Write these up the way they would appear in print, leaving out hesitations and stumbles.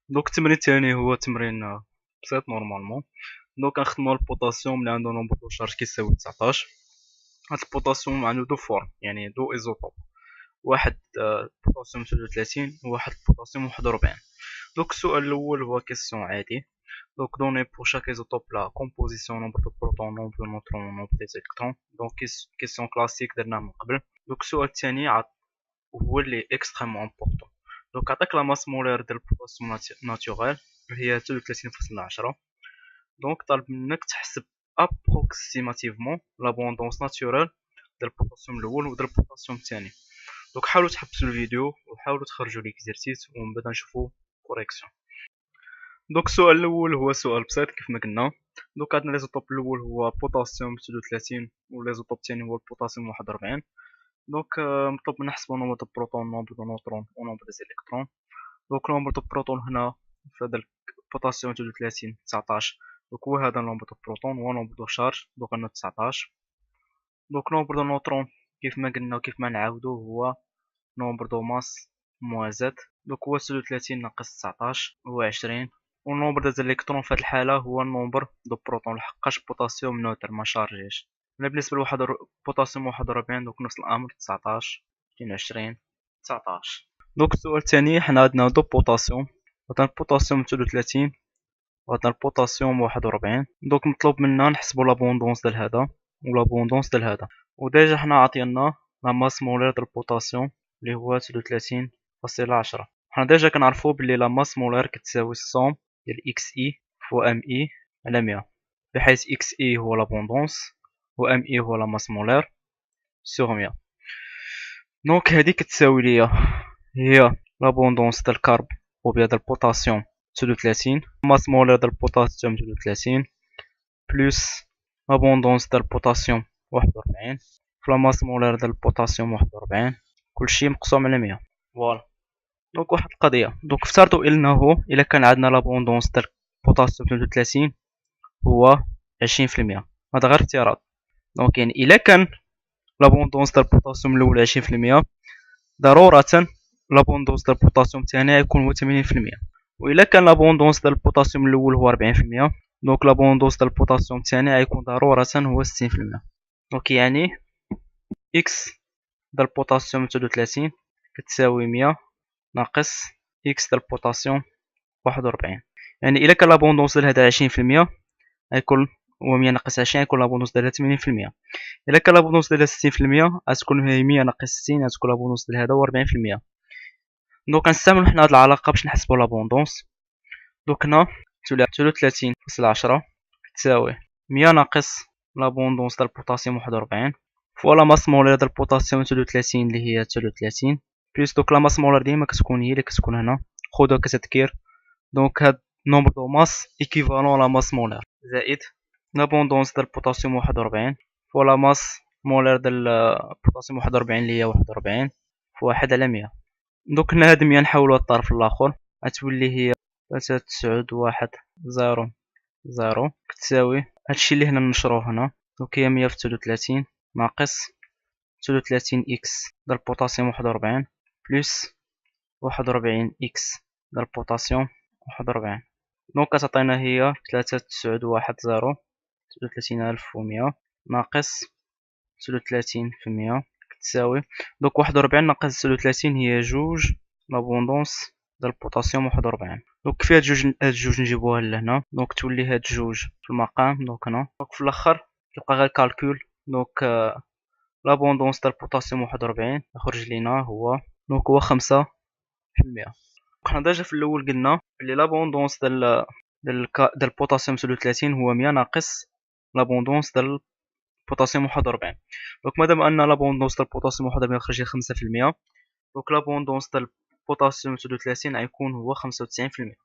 دوك التمرين الثاني هو تمرين بسيط نورمالمون. دوك غنخدمو على البوتاسيوم اللي عنده نومبر دو شارج كيساوي 19. هاد البوتاسيوم عنده دو فورم، يعني دو ايزوتوب، واحد بوتاسيوم 33 وواحد بوتاسيوم 41. دوك السؤال الاول هو كيسيون عادي. Donc, donné pour chaque isotope la composition, nombre de protons, nombre de neutrons, nombre des électrons. Donc, question classique درنا من قبل. Donc, السؤال الثاني هو اللي extrêmement important. Donc, عطاك لا ماس مولير ديال البوتاسيوم ناتوريل هي 33.10. دونك طالب منك تحسب approximativement l'abondance naturelle ديال البوتاسيوم الاول وديال البوتاسيوم الثاني. دونك حاولوا تحبسوا الفيديو وحاولوا تخرجوا ليكزيرسيس ومن بعد نشوفوا كوريكسيون. دونك السؤال الاول هو سؤال بسيط كيف ما قلنا. دونك عندنا ليزوتوب الاول هو بوتاسيوم 33 وليزوتوب الثاني هو البوتاسيوم 41. دونك مطلوب منا نحسبو نومبر دو بروتون نومبر دو نوترون ونومبر دو الكترون. دونك نومبر دو بروتون هنا في هذا البوتاسيوم 33 19. دونك هو هذا نومبر دو بروتون هو نومبر دو شارج، دونك عندنا 19. دونك نومبر دو نوترون كيف ما قلنا وكيف ما نعاودو هو نومبر دو ماس موان زد، دونك هو 33 ناقص 19 هو 20. والنومبر ديال الالكترون في هذه الحاله هو النومبر دو بروتون لحقاش بوتاسيوم نوتر ما شارجيش. بالنسبه لواحد بوتاسيوم 41 دونك نفس الامر 19 22 19. دونك السؤال الثاني حنا عندنا دو بوتاسيوم، عندنا البوتاسيوم 33 وعندنا البوتاسيوم 41. دونك مطلوب منا نحسبو لابوندونس ديال هذا ولابوندونس ديال هذا. وديجا حنا عطينا لا ماس مولير ديال البوتاسيوم اللي هو 33.10. حنا ديجا كنعرفو بلي لا ماس مولير كتساوي السوم ديال اكس اي فوا ام اي على 100، بحيث اكس اي هو لابوندونس و ام اي هو لا ماس مولير سوغ 100. دونك هادي كتساوي ليا هي لابوندونس ديال الكرب وبيا ديال البوتاسيوم 33 ماس مولير ديال البوتاسيوم 33 بلس لابوندونس ديال البوتاسيوم 41 في لا ماس مولير ديال البوتاسيوم 41 كلشي مقسوم على 100. فوالا. دونك واحد القضيه، دونك افترضوا انه الا كان عندنا لابوندونس ديال البوتاسيوم 33 هو 20%، هذا غير افتراض. دونك يعني الا كان لابوندونس ديال البوتاسيوم الاول 20% ضرورة لابوندونس ديال البوتاسيوم الثاني غيكون هو 80%. والا كان لابوندونس ديال البوتاسيوم الاول هو 40% دونك لابوندونس ديال البوتاسيوم الثاني غيكون ضرورة هو 60%. دونك يعني اكس ديال البوتاسيوم 33 كتساوي 100 ناقص اكس ديال البوتاسيوم 41. يعني الا كان لابوندونس ديال هذا 20% غيكون هو 100 ناقص 20 غيكون لابوندونس ديالها 80%. الا كان لابوندونس ديالها 60% غتكون هي 100 ناقص 60 غتكون لابوندونس ديال هذا هو 40%. دونك غنستعملو حنا هاد العلاقه باش نحسبو لابوندونس. دوك هنا 33.10 تساوي 100 ناقص لابوندونس ديال البوتاسيوم 41 فوا لا ماس مولير ديال البوتاسيوم 33 اللي هي 33 بلس دوك لا ماس مولير ديما كتكون هي اللي كتكون هنا خذوها كتذكير. دونك هاد نومبر دو ماس ايكيفالون لا ماس مولير زائد لابوندونس ديال البوتاسيوم 41 فوا لا ماس مولير ديال البوتاسيوم 41 اللي هي 41 في 1 على 100. دوك هنا هاد 100 نحولوها للطرف الاخر غتولي هي 3.100 كتساوي هادشي اللي هنا نشروه هنا. دونك هي 100 في 33 ناقص 33 اكس ديال البوتاسيوم 41 بلس 41 اكس ديال البوتاسيوم 41. دونك كتعطينا هي 3.110 33100 ناقص 33% كتساوي دونك 41 ناقص 33 هي جوج لابوندونس ديال البوتاسيوم 41. دونك كفايه هاد جوج نجيبوها لهنا دونك تولي هاد جوج في المقام دونك هنا. دونك في الاخر كيبقى غير الكالكول. دونك لابوندونس ديال البوتاسيوم 41 يخرج لينا هو دونك هو 5%. حنا ديجا في الاول قلنا بلي لابوندونس ديال البوتاسيوم 33 هو 100 ناقص لابوندونس ديال البوتاسيوم 41. دونك مادام ان لابوندونس ديال البوتاسيوم 41 خرج لي 5%، دونك لابوندونس ديال البوتاسيوم 33 غيكون هو 95%.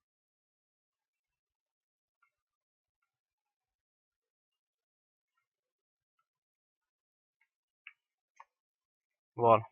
فوالا.